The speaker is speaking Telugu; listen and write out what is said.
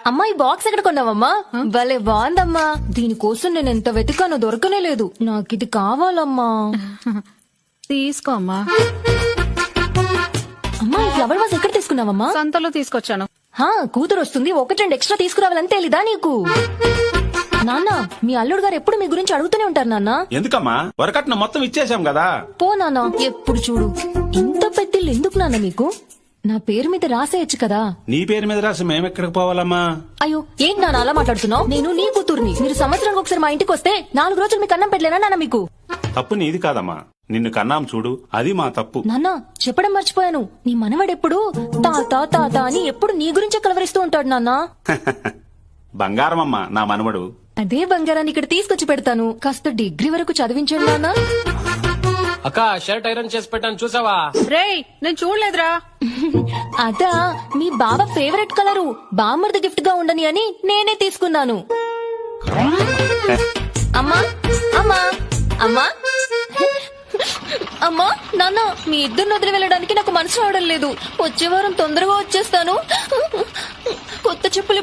అమ్మా ఈ బాక్స్ ఎక్కడ కొన్నావమ్మా? భలే బాగుందమ్మా. దీనికోసం నేను ఎంత వెతికానో దొరకనే లేదు. నాకు ఇది కావాలమ్మా. తీసుకో అమ్మా. అమ్మా ఈ ఫ్లవర్ వాజ్ ఎక్కడ తీసుకున్నావమ్మా? సంతలో తీసుకొచ్చాను. కూతురు వస్తుంది, 1-2 ఎక్స్ట్రా తీసుకురావాలని తెలీదా నీకు? నాన్న మీ అల్లుడు గారు ఎప్పుడు మీ గురించి అడుగుతూనే ఉంటారు నాన్న. ఎందుకమ్మా? వరకట్న మొత్తం ఇచ్చేసాం కదా. పో నాన్న, ఎప్పుడు చూడు ఇంత పెద్దిల్లు ఎందుకు నాన్న మీకు? నా పేరు మీద రాసేయచ్చు కదా. నీ పేరు మీద రాసి మేమెక్కడికి పోవాలమ్మా? అయ్యో ఏంటి నాన్న అలా మాట్లాడుతున్నావు? నేను నీ కూతుర్ని. మీరు సంవత్సరానికి ఒకసారి మా ఇంటికి వస్తే 4 రోజులు మీకు అన్నం పెట్టలేనా నాన్న మీకు? తప్పు నీది కాదమ్మా, నిన్ను కన్నాం చూడు, అది మా తప్పు. నాన్న చెప్పడం మర్చిపోయాను, నీ మనవడెప్పుడు తాత తాత అని ఎప్పుడు నీ గురించే కలవరిస్తూ ఉంటాడు నాన్న. బంగారమమ్మా నా మనవడు. అదే బంగారాన్ని ఇక్కడ తీసుకొచ్చి పెడతాను. కాస్త డిగ్రీ వరకు చదివించండి నాన్న. అక్క షర్ట్ ఐరన్ చేసి పెట్టాను చూసావా? రేయ్ నేను చూడలేదురా. అదా మీ బావ ఫేవరెట్ కలరు, బామ్మర్ది గిఫ్ట్ గా ఉండని అని నేనే తీసుకున్నాను. అమ్మా అమ్మా అమ్మా అమ్మా నాన్న మీ ఇద్దరిని వదిలి వెళ్ళడానికి నాకు మనసు రావడం లేదు. వచ్చే వారం తొందరగా వచ్చేస్తాను. కొత్త చెప్పులు